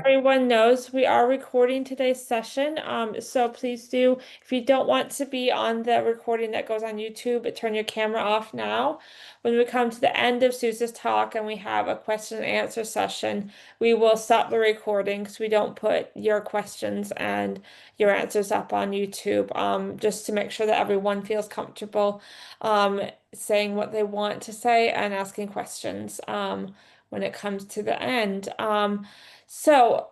everyone knows, we are recording today's session. So please do, if you don't want to be on the recording that goes on YouTube, turn your camera off now. When we come to the end of Suze's talk and we have a question and answer session, we will stop the recording so we don't put your questions and your answers up on YouTube, just to make sure that everyone feels comfortable saying what they want to say and asking questions when it comes to the end. So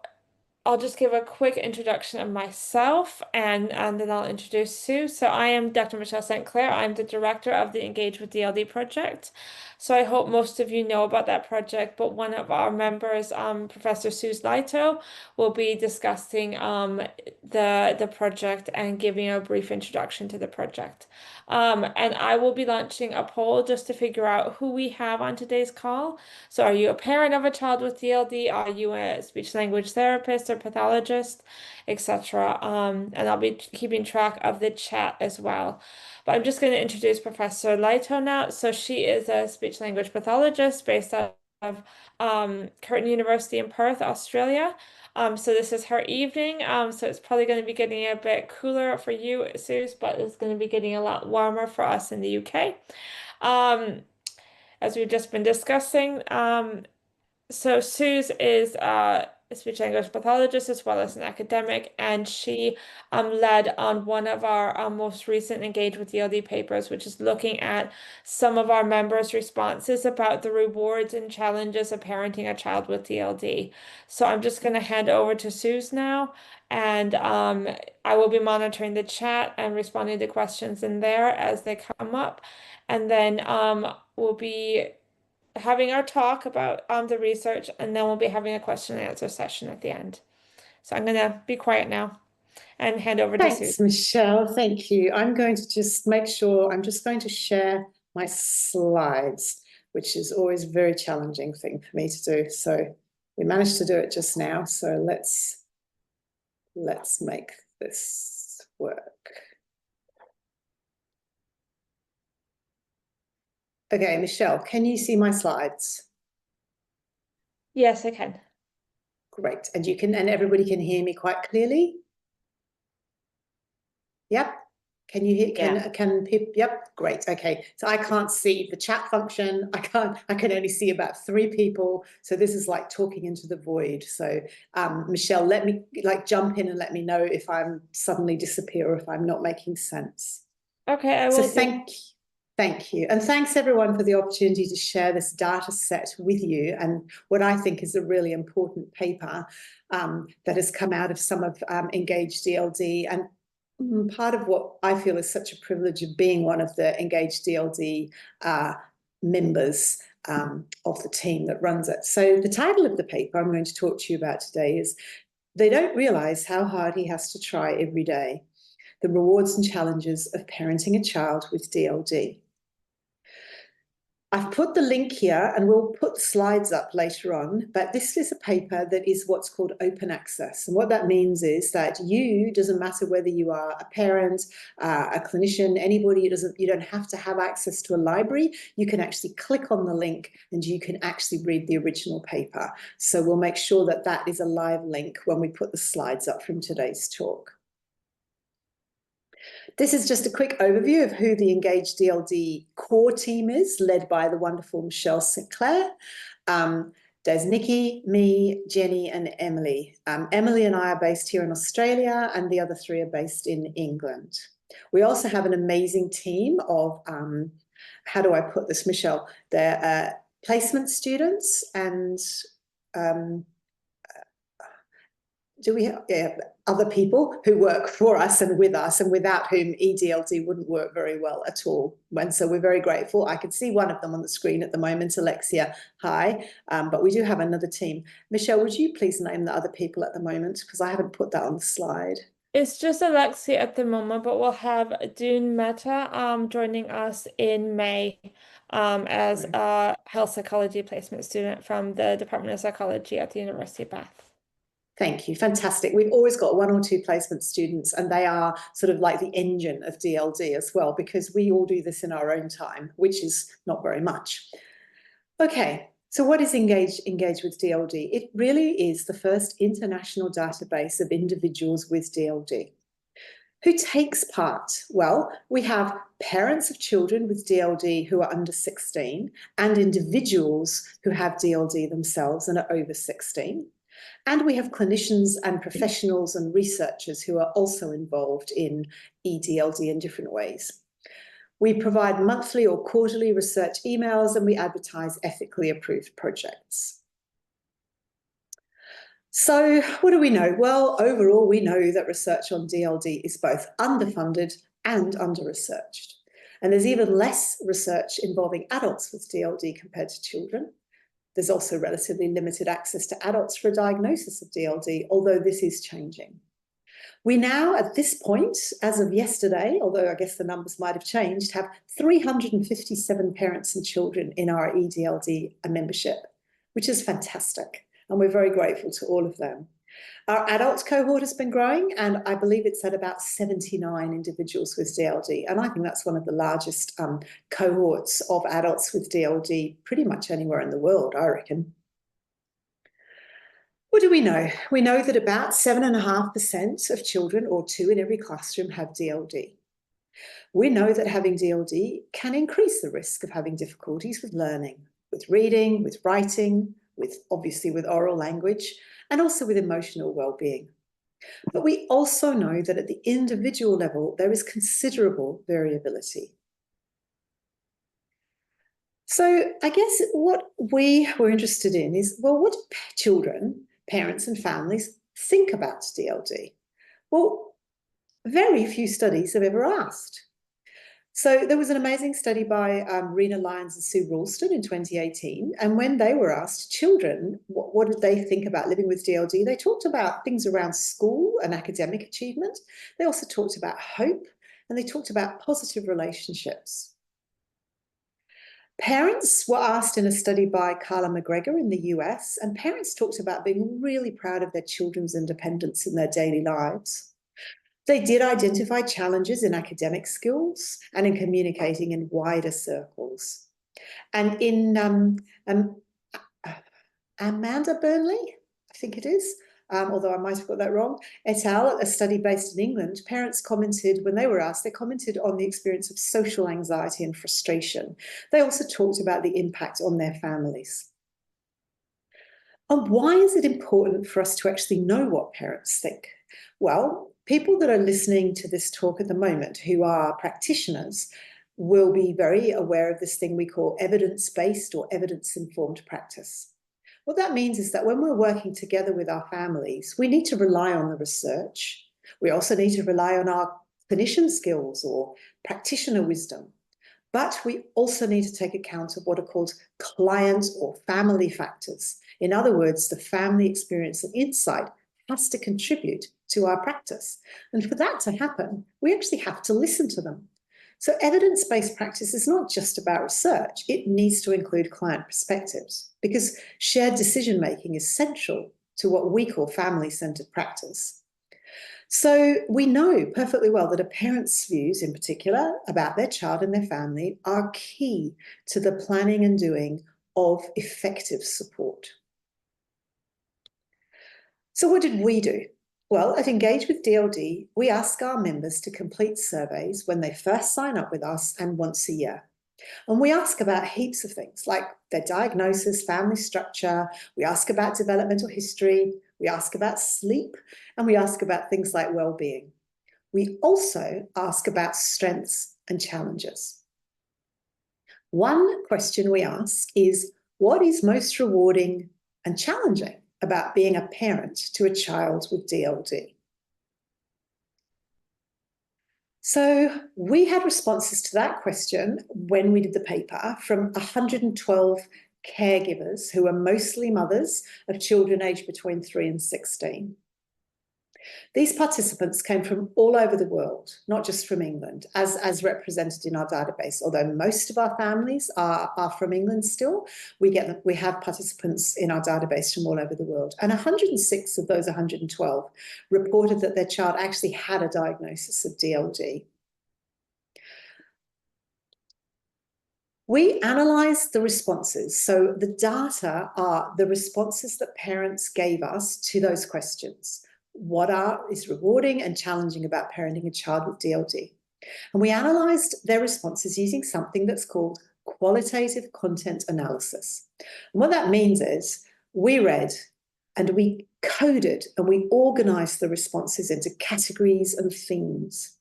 I'll just give a quick introduction of myself and then I'll introduce Sue. So I am Dr. Michelle St. Clair. I'm the director of the Engage with DLD project. So I hope most of you know about that project, but one of our members, Professor Suze Leitão, will be discussing the project and giving a brief introduction to the project. And I will be launching a poll just to figure out who we have on today's call. So are you a parent of a child with DLD? Are you a speech language therapist or pathologist, etc.? And I'll be keeping track of the chat as well. But I'm just going to introduce Professor Leitão now. So she is a speech language pathologist based out of Curtin University in Perth, Australia. So this is her evening. So it's probably going to be getting a bit cooler for you, Suze, but it's going to be getting a lot warmer for us in the UK. As we've just been discussing. So Suze is a speech language pathologist as well as an academic, and she led on one of our most recent Engage with DLD papers, which is looking at some of our members' responses about the rewards and challenges of parenting a child with DLD. So I'm just going to hand over to Suze now, and I will be monitoring the chat and responding to questions in there as they come up, and then we'll be having our talk about the research, and then we'll be having a question and answer session at the end. So I'm going to be quiet now and hand over to Suze. Thanks, Michelle. Thank you. I'm going to just make sure, I'm just going to share my slides, which is always a very challenging thing for me to do. So we managed to do it just now. So let's make this work. Okay, Michelle, can you see my slides? Yes, I can. Great. And you can, and everybody can hear me quite clearly? Yep. Can you hear, yep, great. Okay. So I can't see the chat function. I can only see about 3 people. So this is like talking into the void. So Michelle, let me jump in and let me know if I'm suddenly disappear or if I'm not making sense. Okay, I will. So thank you. And thanks everyone for the opportunity to share this data set with you and what I think is a really important paper that has come out of some of Engage DLD. And part of what I feel is such a privilege of being one of the Engage DLD members of the team that runs it. So the title of the paper I'm going to talk to you about today is "They Don't Realize How Hard He Has to Try Every Day: The Rewards and Challenges of Parenting a Child with DLD." I've put the link here and we'll put slides up later on, but this is a paper that is what's called open access. And what that means is that doesn't matter whether you are a parent, a clinician, anybody, you don't have to have access to a library. You can actually click on the link and you can actually read the original paper. So we'll make sure that that is a live link when we put the slides up from today's talk. This is just a quick overview of who the Engage DLD core team is, led by the wonderful Michelle St. Clair. There's Nikki, me, Jenny, and Emily. Emily and I are based here in Australia, and the other 3 are based in England. We also have an amazing team of, how do I put this, Michelle? They're placement students and do we have other people who work for us and with us and without whom E-DLD wouldn't work very well at all. And so we're very grateful. I can see one of them on the screen at the moment, Alexia. Hi. But we do have another team. Michelle, would you please name the other people at the moment? Because I haven't put that on the slide. It's just Alexia at the moment, but we'll have Dune Mehta joining us in May as a health psychology placement student from the Department of Psychology at the University of Bath. Thank you. Fantastic. We've always got 1 or 2 placement students, and they are sort of like the engine of DLD as well, because we all do this in our own time, which is not very much. Okay, So what is Engage with DLD? It really is the first international database of individuals with DLD. Who takes part? Well, we have parents of children with DLD who are under 16 and individuals who have DLD themselves and are over 16. And we have clinicians and professionals and researchers who are also involved in E-DLD in different ways. We provide monthly or quarterly research emails, and we advertise ethically approved projects. So what do we know? Well, overall, we know that research on DLD is both underfunded and under-researched. And there's even less research involving adults with DLD compared to children. There's also relatively limited access to adults for a diagnosis of DLD, although this is changing. We now, at this point, as of yesterday, although I guess the numbers might have changed, have 357 parents and children in our E-DLD membership, which is fantastic. And we're very grateful to all of them. Our adult cohort has been growing, and I believe it's at about 79 individuals with DLD. And I think that's one of the largest cohorts of adults with DLD pretty much anywhere in the world, I reckon. What do we know? We know that about 7.5% of children, or 2 in every classroom, have DLD. We know that having DLD can increase the risk of having difficulties with learning, with reading, with writing, obviously with oral language, and also with emotional well-being. But we also know that at the individual level, there is considerable variability. So I guess what we were interested in is, well, what do children, parents and families think about DLD? Well, very few studies have ever asked. So there was an amazing study by Rena Lyons and Sue Ralston in 2018. And when they were asked, children, what did they think about living with DLD? They talked about things around school and academic achievement. They also talked about hope, and they talked about positive relationships. Parents were asked in a study by Carla McGregor in the US, and parents talked about being really proud of their children's independence in their daily lives. They did identify challenges in academic skills and in communicating in wider circles. And in Amanda Burnley, I think it is, although I might have got that wrong, et al., a study based in England, parents commented, when they were asked, they commented on the experience of social anxiety and frustration. They also talked about the impact on their families. And why is it important for us to actually know what parents think? Well, people that are listening to this talk at the moment who are practitioners will be very aware of this thing we call evidence-based or evidence-informed practice. What that means is that when we're working together with our families, we need to rely on the research. We also need to rely on our clinician skills or practitioner wisdom. But we also need to take account of what are called client or family factors. In other words, the family experience and insight has to contribute to our practice. And for that to happen, we actually have to listen to them. So evidence-based practice is not just about research. It needs to include client perspectives, because shared decision-making is central to what we call family-centered practice. So we know perfectly well that a parent's views in particular about their child and their family are key to the planning and doing of effective support. So what did we do? Well, at Engage with DLD, we ask our members to complete surveys when they first sign up with us and once a year. And we ask about heaps of things like their diagnosis, family structure. We ask about developmental history. We ask about sleep, and we ask about things like well-being. We also ask about strengths and challenges. One question we ask is, what is most rewarding and challenging about being a parent to a child with DLD? So we had responses to that question when we did the paper from 112 caregivers who are mostly mothers of children aged between 3 and 16. These participants came from all over the world, not just from England, as represented in our database. Although most of our families are from England still, we have participants in our database from all over the world. And 106 of those 112 reported that their child actually had a diagnosis of DLD. We analysed the responses. So the data are the responses that parents gave us to those questions. What is rewarding and challenging about parenting a child with DLD? And we analysed their responses using something that's called qualitative content analysis. And what that means is we read and we coded and we organised the responses into categories and themes.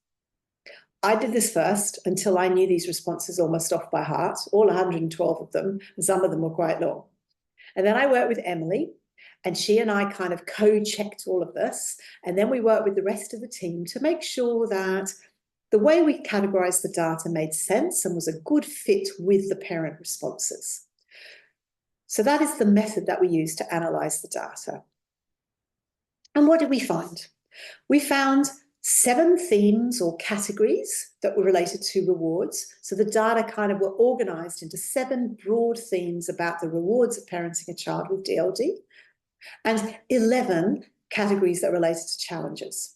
I did this first until I knew these responses almost off by heart, all 112 of them, and some of them were quite long. And then I worked with Emily, and she and I kind of co-checked all of this. And then we worked with the rest of the team to make sure that the way we categorized the data made sense and was a good fit with the parent responses. So that is the method that we use to analyze the data. And what did we find? We found 7 themes or categories that were related to rewards. So the data kind of were organized into 7 broad themes about the rewards of parenting a child with DLD, and 11 categories that related to challenges.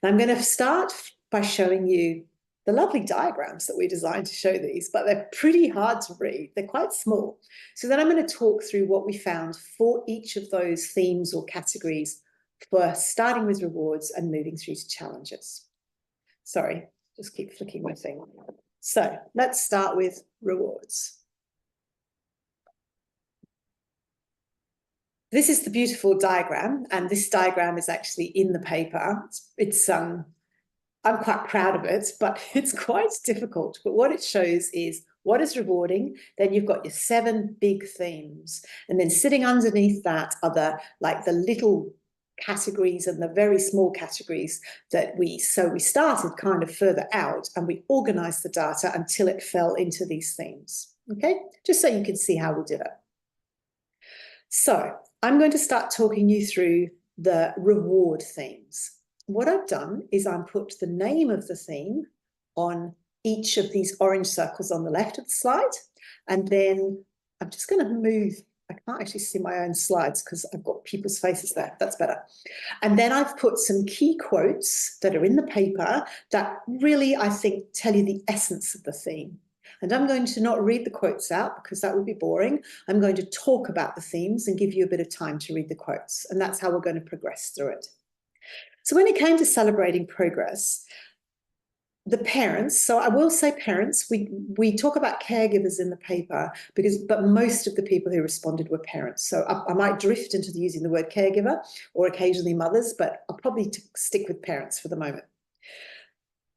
Now I'm going to start by showing you the lovely diagrams that we designed to show these, but they're pretty hard to read. They're quite small. So then I'm going to talk through what we found for each of those themes or categories, for starting with rewards and moving through to challenges. Sorry, just keep flicking my thing. So let's start with rewards. This is the beautiful diagram, and this diagram is actually in the paper. I'm quite proud of it, but it's quite difficult. But what it shows is what is rewarding. Then you've got your 7 big themes, and then sitting underneath that are the little categories and the very small categories that we started kind of further out, and we organized the data until it fell into these themes. Okay, just so you can see how we did it. So I'm going to start talking you through the reward themes. What I've done is I've put the name of the theme on each of these orange circles on the left of the slide, and then I'm just going to move. I can't actually see my own slides because I've got people's faces there. That's better. And then I've put some key quotes that are in the paper that really, I think, tell you the essence of the theme. And I'm going to not read the quotes out because that would be boring. I'm going to talk about the themes and give you a bit of time to read the quotes. And that's how we're going to progress through it. So when it came to celebrating progress, the parents, so I will say parents, we talk about caregivers in the paper but most of the people who responded were parents. So I might drift into using the word caregiver or occasionally mothers, but I'll probably stick with parents for the moment.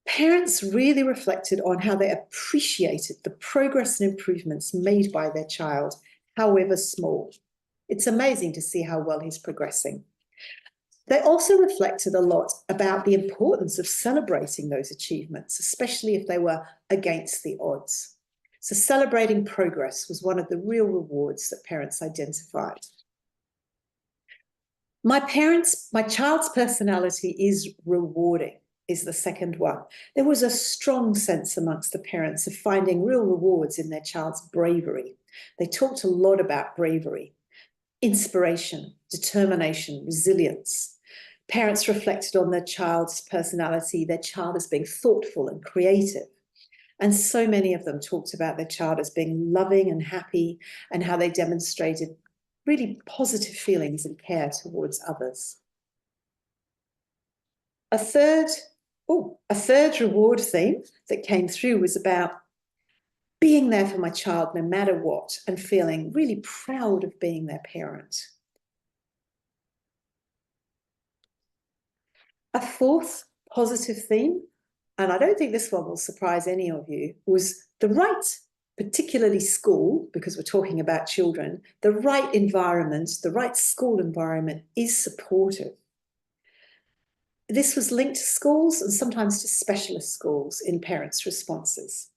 Parents really reflected on how they appreciated the progress and improvements made by their child, however small. It's amazing to see how well he's progressing. They also reflected a lot about the importance of celebrating those achievements, especially if they were against the odds. So celebrating progress was one of the real rewards that parents identified. My child's personality is rewarding, is the second one. There was a strong sense amongst the parents of finding real rewards in their child's bravery. They talked a lot about bravery, inspiration, determination, resilience. Parents reflected on their child's personality, their child as being thoughtful and creative. And so many of them talked about their child as being loving and happy, and how they demonstrated really positive feelings and care towards others. A third reward theme that came through was about being there for my child no matter what, and feeling really proud of being their parent. A fourth positive theme, and I don't think this one will surprise any of you, was the right, particularly school, because we're talking about children, the right environment, the right school environment is supportive. This was linked to schools and sometimes to specialist schools in parents' responses.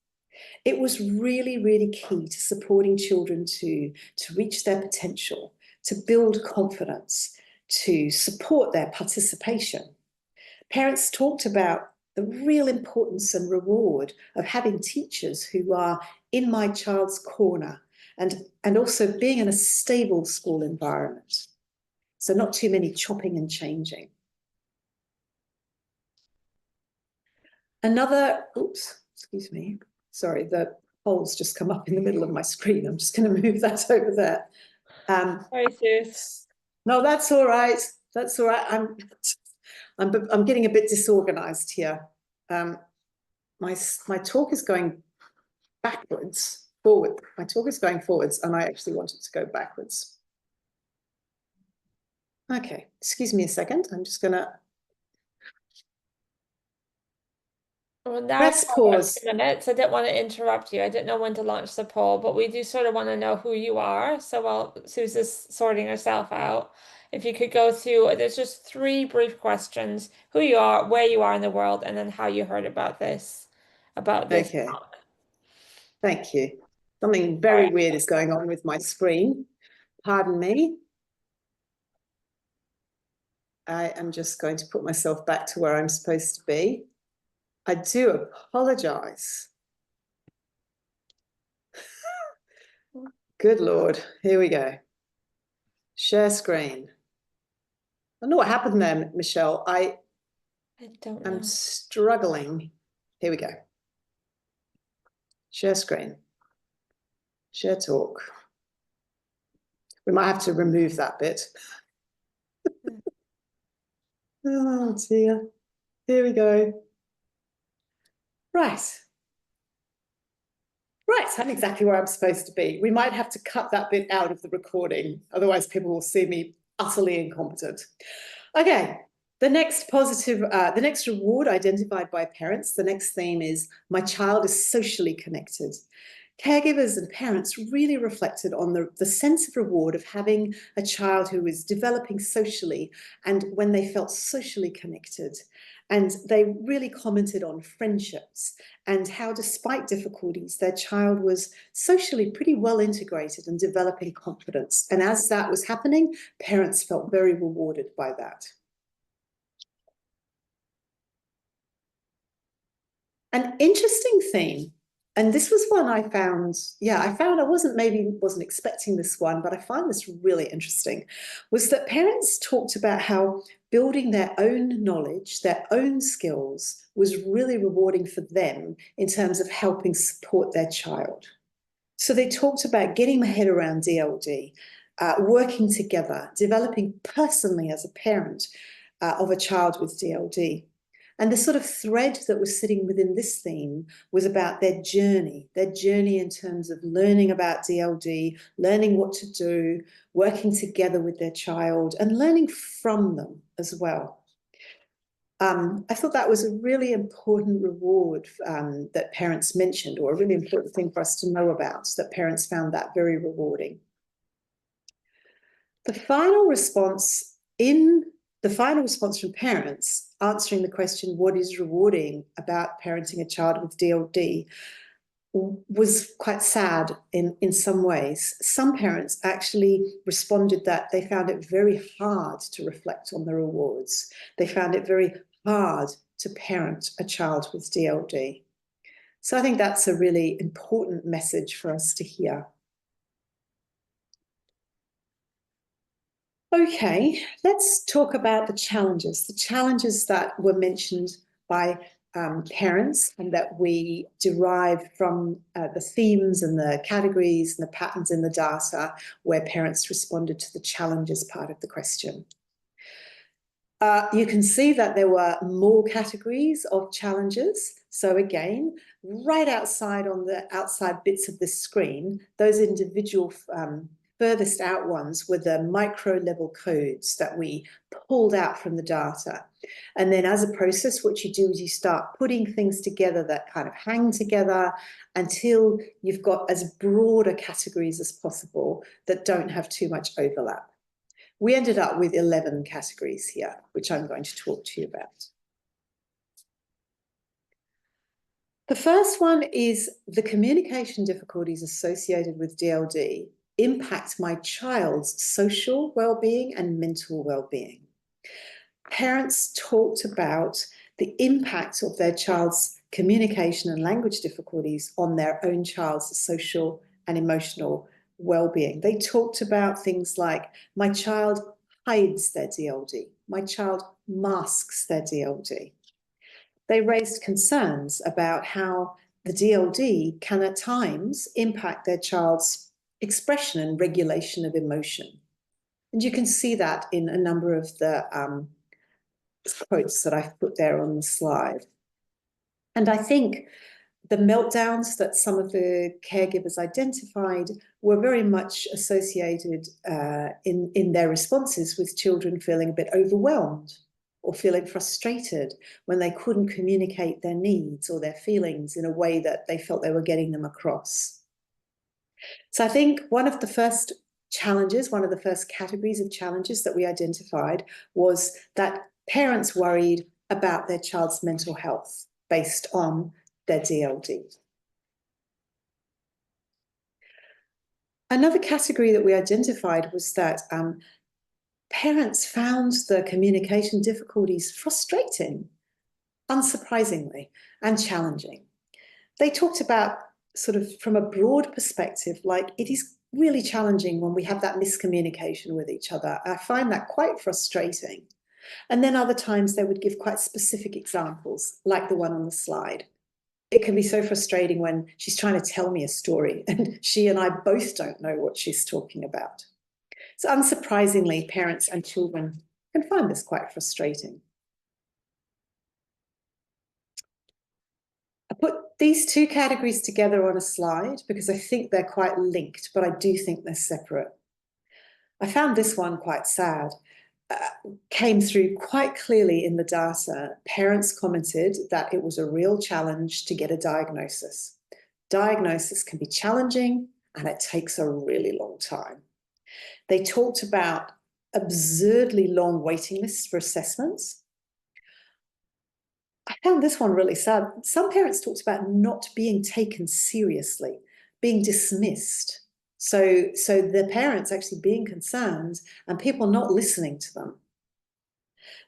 It was really, really key to supporting children to reach their potential, to build confidence, to support their participation. Parents talked about the real importance and reward of having teachers who are in my child's corner, and also being in a stable school environment. So not too many chopping and changing. Another, the poll's just come up in the middle of my screen. I'm just going to move that over there. Sorry, Suze. No, that's all right. That's all right. I'm getting a bit disorganized here. My talk is going forward. My talk is going forwards, and I actually want it to go backwards. Okay, excuse me a second. I'm just gonna Well, now press pause. 2 minutes. I didn't want to interrupt you. I didn't know when to launch the poll, but we do sort of want to know who you are. So while Suze is sorting herself out, if you could go through, there's just 3 brief questions: who you are, where you are in the world, and then how you heard about this Okay, talk. thank you. Something very weird is going on with my screen. Pardon me. I am just going to put myself back to where I'm supposed to be. I do apologize. Good Lord. Here we go. Share screen. I don't know what happened there, Michelle. I don't know. I'm struggling. Here we go. Share screen. Share talk. We might have to remove that bit. Oh dear. Here we go. Right. Right, I'm exactly where I'm supposed to be. We might have to cut that bit out of the recording, otherwise people will see me utterly incompetent. Okay, the next reward identified by parents, the next theme is my child is socially connected. Caregivers and parents really reflected on the sense of reward of having a child who was developing socially and when they felt socially connected. And they really commented on friendships and how, despite difficulties, their child was socially pretty well integrated and developing confidence. And as that was happening, parents felt very rewarded by that. An interesting theme, and this was one I found, I wasn't expecting this one, but I find this really interesting, was that parents talked about how building their own knowledge, their own skills, was really rewarding for them in terms of helping support their child. So they talked about getting my head around DLD, working together, developing personally as a parent of a child with DLD. And the sort of thread that was sitting within this theme was about their journey in terms of learning about DLD, learning what to do, working together with their child, and learning from them as well. I thought that was a really important reward that parents mentioned, or a really important thing for us to know about, that parents found that very rewarding. The final response from parents answering the question, what is rewarding about parenting a child with DLD, was quite sad in some ways. Some parents actually responded that they found it very hard to reflect on the rewards. They found it very hard to parent a child with DLD. So I think that's a really important message for us to hear. Okay, let's talk about the challenges that were mentioned by parents and that we derived from the themes and the categories and the patterns in the data where parents responded to the challenges part of the question. You can see that there were more categories of challenges. So again, right outside on the outside bits of the screen, those individual furthest out ones were the micro level codes that we pulled out from the data. And then as a process, what you do is you start putting things together that kind of hang together until you've got as broader categories as possible that don't have too much overlap. We ended up with 11 categories here, which I'm going to talk to you about. The first one is the communication difficulties associated with DLD impact my child's social well-being and mental well-being. Parents talked about the impact of their child's communication and language difficulties on their own child's social and emotional well-being. They talked about things like, my child hides their DLD, my child masks their DLD. They raised concerns about how the DLD can at times impact their child's expression and regulation of emotion. And you can see that in a number of the quotes that I've put there on the slide. And I think the meltdowns that some of the caregivers identified were very much associated in their responses with children feeling a bit overwhelmed or feeling frustrated when they couldn't communicate their needs or their feelings in a way that they felt they were getting them across. So I think one of the first challenges, one of the first categories of challenges that we identified was that parents worried about their child's mental health based on their DLD. Another category that we identified was that parents found the communication difficulties frustrating, unsurprisingly, and challenging. They talked about sort of from a broad perspective, like it is really challenging when we have that miscommunication with each other. I find that quite frustrating. And then other times they would give quite specific examples, like the one on the slide. It can be so frustrating when she's trying to tell me a story and she and I both don't know what she's talking about. So unsurprisingly, parents and children can find this quite frustrating. I put these two categories together on a slide because I think they're quite linked, but I do think they're separate. I found this one quite sad. Came through quite clearly in the data. Parents commented that it was a real challenge to get a diagnosis. Diagnosis can be challenging and it takes a really long time. They talked about absurdly long waiting lists for assessments. I found this one really sad. Some parents talked about not being taken seriously, being dismissed. So the parents actually being concerned and people not listening to them.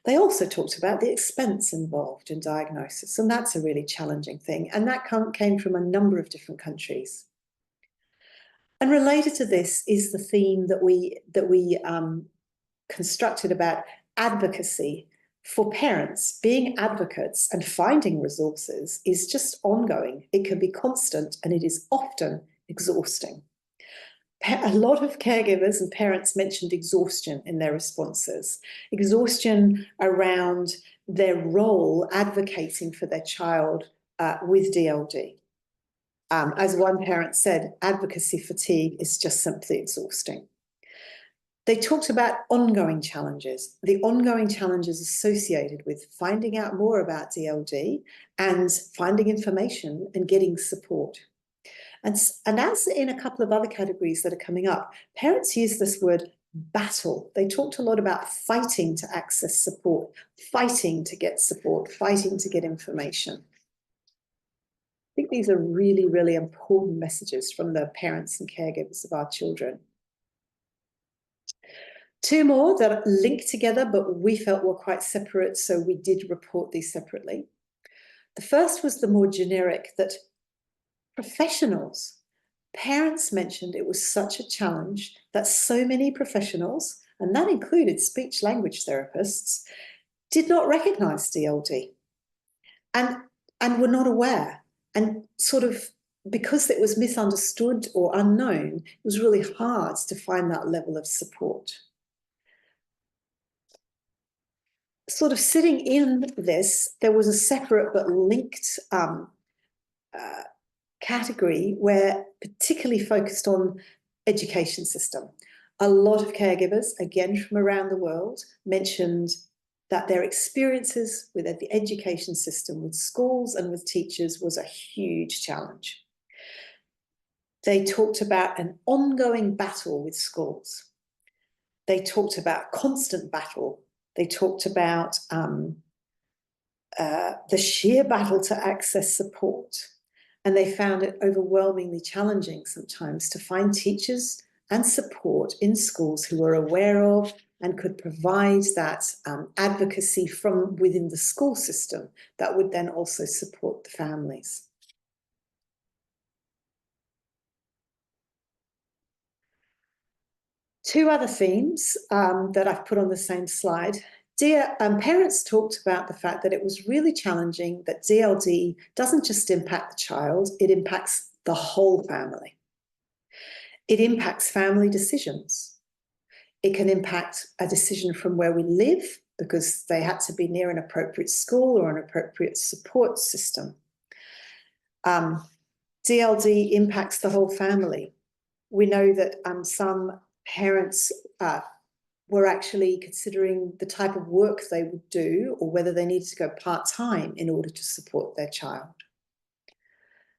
They also talked about the expense involved in diagnosis, and that's a really challenging thing. And that came from a number of different countries. And related to this is the theme that we constructed about advocacy for parents. Being advocates and finding resources is just ongoing. It can be constant and it is often exhausting. A lot of caregivers and parents mentioned exhaustion in their responses, exhaustion around their role advocating for their child with DLD. As one parent said, advocacy fatigue is just simply exhausting. They talked about ongoing challenges, the ongoing challenges associated with finding out more about DLD and finding information and getting support. And as in a couple of other categories that are coming up, parents use this word battle. They talked a lot about fighting to access support, fighting to get support, fighting to get information. I think these are really, really important messages from the parents and caregivers of our children. Two more that are linked together, but we felt were quite separate, so we did report these separately. The first was the more generic, that professionals, parents mentioned it was such a challenge that so many professionals, and that included speech language therapists, did not recognize DLD and were not aware. And sort of because it was misunderstood or unknown, it was really hard to find that level of support. Sort of sitting in this, there was a separate but linked category where particularly focused on education system. A lot of caregivers, again from around the world, mentioned that their experiences with the education system, with schools and with teachers, was a huge challenge. They talked about an ongoing battle with schools. They talked about constant battle. They talked about the sheer battle to access support. And they found it overwhelmingly challenging sometimes to find teachers and support in schools who were aware of and could provide that advocacy from within the school system that would then also support the families. Two other themes that I've put on the same slide. Parents talked about the fact that it was really challenging that DLD doesn't just impact the child, it impacts the whole family. It impacts family decisions. It can impact a decision from where we live because they had to be near an appropriate school or an appropriate support system. DLD impacts the whole family. We know that some parents were actually considering the type of work they would do or whether they needed to go part-time in order to support their child.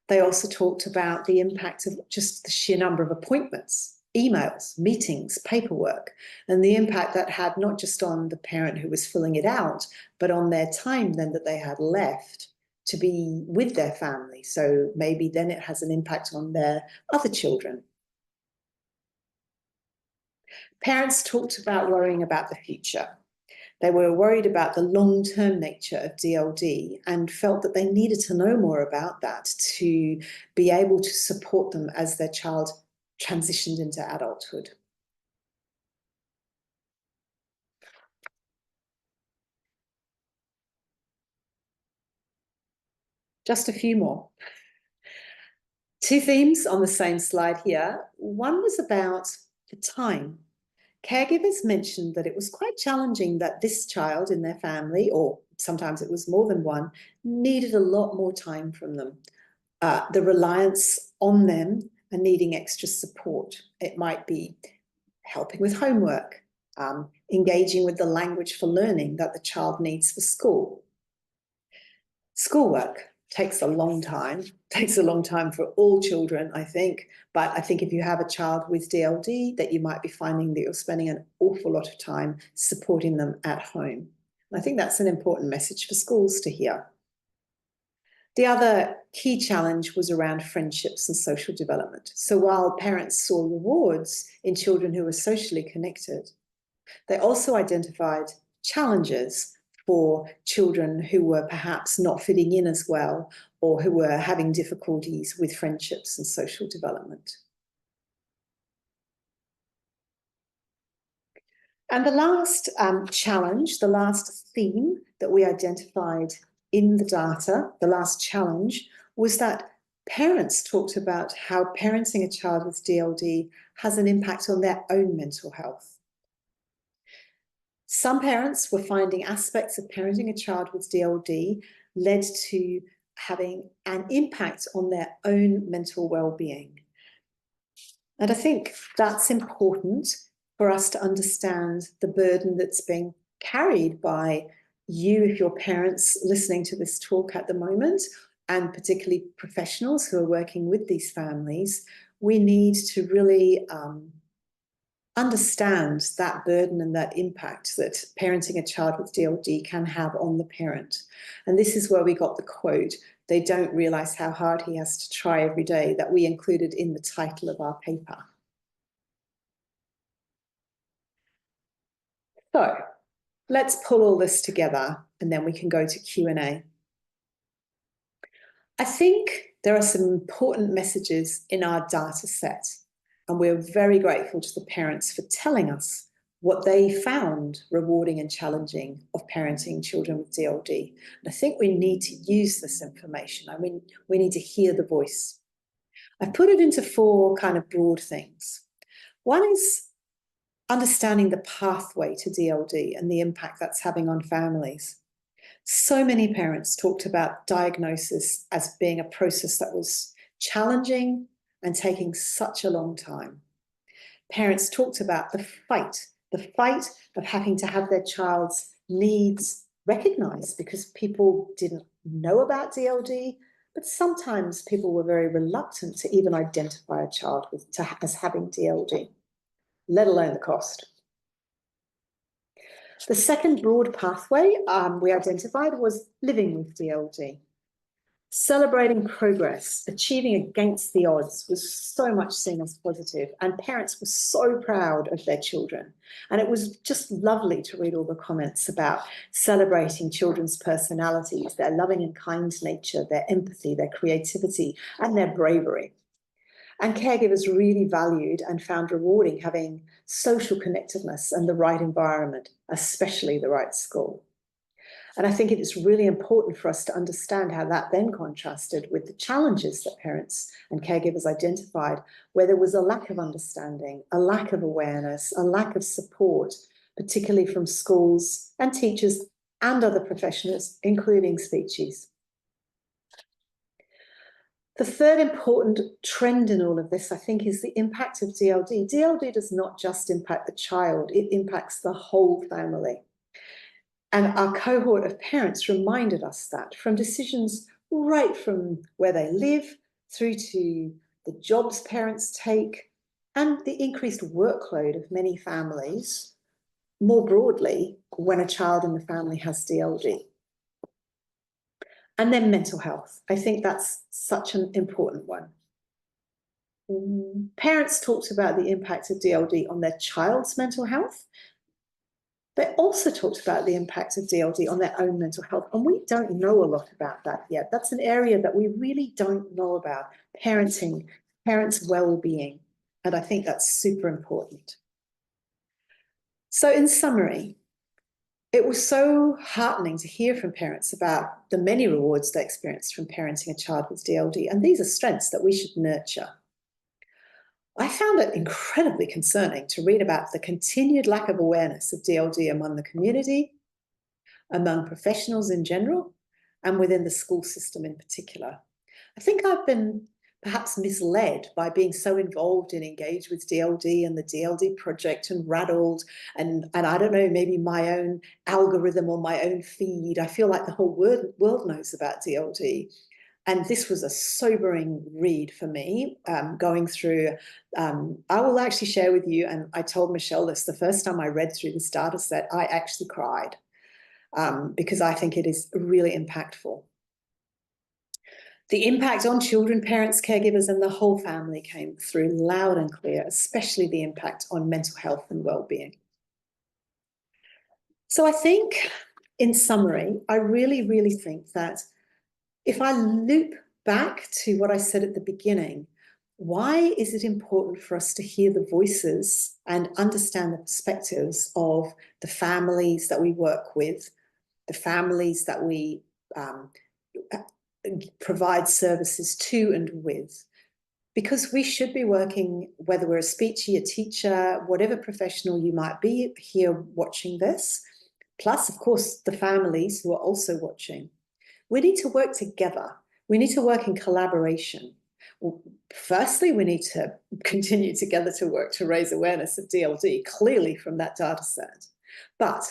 They also talked about the impact of just the sheer number of appointments, emails, meetings, paperwork, and the impact that had not just on the parent who was filling it out, but on their time then that they had left to be with their family. So maybe then it has an impact on their other children. Parents talked about worrying about the future. They were worried about the long-term nature of DLD and felt that they needed to know more about that to be able to support them as their child transitioned into adulthood. Just a few more. Two themes on the same slide here. One was about the time. Caregivers mentioned that it was quite challenging that this child in their family, or sometimes it was more than one, needed a lot more time from them. The reliance on them and needing extra support. It might be helping with homework, engaging with the language for learning that the child needs for school. Schoolwork takes a long time for all children, I think. But I think if you have a child with DLD, that you might be finding that you're spending an awful lot of time supporting them at home. And I think that's an important message for schools to hear. The other key challenge was around friendships and social development. So while parents saw rewards in children who were socially connected, they also identified challenges for children who were perhaps not fitting in as well or who were having difficulties with friendships and social development. And the last challenge, the last theme that we identified in the data, the last challenge, was that parents talked about how parenting a child with DLD has an impact on their own mental health. Some parents were finding aspects of parenting a child with DLD led to having an impact on their own mental well-being. And I think that's important for us to understand the burden that's being carried by you, if you're parents listening to this talk at the moment, and particularly professionals who are working with these families. We need to really understand that burden and that impact that parenting a child with DLD can have on the parent. And this is where we got the quote, "They don't realize how hard he has to try every day," that we included in the title of our paper. So let's pull all this together and then we can go to Q&A. I think there are some important messages in our data set, and we're very grateful to the parents for telling us what they found rewarding and challenging of parenting children with DLD. And I think we need to use this information. I mean, we need to hear the voice. I've put it into four kind of broad things. One is understanding the pathway to DLD and the impact that's having on families. So many parents talked about diagnosis as being a process that was challenging and taking such a long time. Parents talked about the fight of having to have their child's needs recognized because people didn't know about DLD, but sometimes people were very reluctant to even identify a child as having DLD, let alone the cost. The second broad pathway we identified was living with DLD. Celebrating progress, achieving against the odds was so much seen as positive, and parents were so proud of their children. And it was just lovely to read all the comments about celebrating children's personalities, their loving and kind nature, their empathy, their creativity, and their bravery. And caregivers really valued and found rewarding having social connectedness and the right environment, especially the right school. And I think it is really important for us to understand how that then contrasted with the challenges that parents and caregivers identified, where there was a lack of understanding, a lack of awareness, a lack of support, particularly from schools and teachers and other professionals, including speechies. The third important trend in all of this, I think, is the impact of DLD. DLD does not just impact the child, it impacts the whole family. And our cohort of parents reminded us that from decisions right from where they live through to the jobs parents take and the increased workload of many families, more broadly, when a child in the family has DLD. And then mental health. I think that's such an important one. Parents talked about the impact of DLD on their child's mental health. They also talked about the impact of DLD on their own mental health. And we don't know a lot about that yet. That's an area that we really don't know about, parenting, parents' well-being. And I think that's super important. So in summary, it was so heartening to hear from parents about the many rewards they experienced from parenting a child with DLD. And these are strengths that we should nurture. I found it incredibly concerning to read about the continued lack of awareness of DLD among the community, among professionals in general, and within the school system in particular. I think I've been perhaps misled by being so involved and engaged with DLD and the DLD project and rattled, and I don't know, maybe my own algorithm or my own feed. I feel like the whole world knows about DLD. And this was a sobering read for me, going through. I will actually share with you, and I told Michelle this, the first time I read through this data set, I actually cried because I think it is really impactful. The impact on children, parents, caregivers, and the whole family came through loud and clear, especially the impact on mental health and well-being. So I think, in summary, I really, really think that if I loop back to what I said at the beginning, why is it important for us to hear the voices and understand the perspectives of the families that we work with, the families that we provide services to and with? Because we should be working, whether we're a speechy, a teacher, whatever professional you might be here watching this, plus, of course, the families who are also watching. We need to work together. We need to work in collaboration. Well, firstly, we need to continue together to work to raise awareness of DLD, clearly from that data set. But,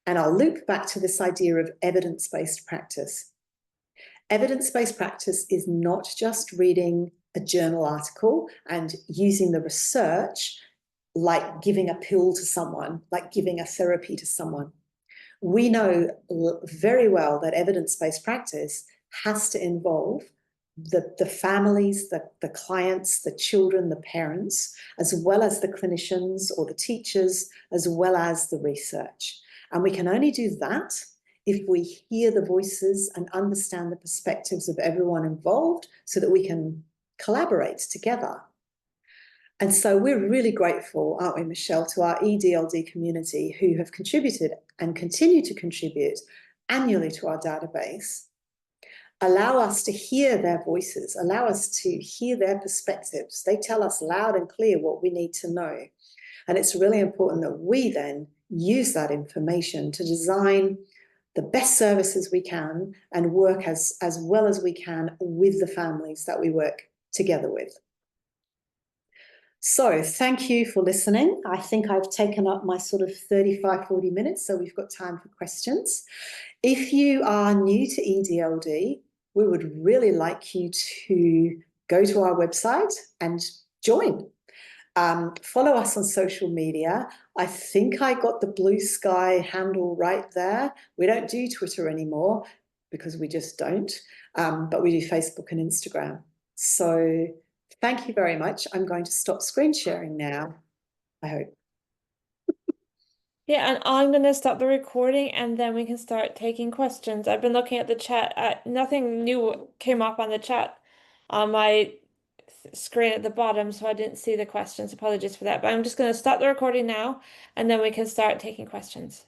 and I'll loop back to this idea of evidence-based practice. Evidence-based practice is not just reading a journal article and using the research like giving a pill to someone, like giving a therapy to someone. We know very well that evidence-based practice has to involve the families, the clients, the children, the parents, as well as the clinicians or the teachers, as well as the research. And we can only do that if we hear the voices and understand the perspectives of everyone involved so that we can collaborate together. And so we're really grateful, aren't we, Michelle, to our E-DLD community who have contributed and continue to contribute annually to our database. Allow us to hear their voices, allow us to hear their perspectives. They tell us loud and clear what we need to know. And it's really important that we then use that information to design the best services we can and work as well as we can with the families that we work together with. So thank you for listening. I think I've taken up my sort of 35, 40 minutes, so we've got time for questions. If you are new to E-DLD, we would really like you to go to our website and join. Follow us on social media. I think I got the Blue Sky handle right there. We don't do Twitter anymore because we just don't, but we do Facebook and Instagram. So thank you very much. I'm going to stop screen sharing now, I hope. Yeah, and I'm going to stop the recording and then we can start taking questions. I've been looking at the chat. Nothing new came up on the chat on my screen at the bottom, so I didn't see the questions. Apologies for that. But I'm just going to stop the recording now, and then we can start taking questions.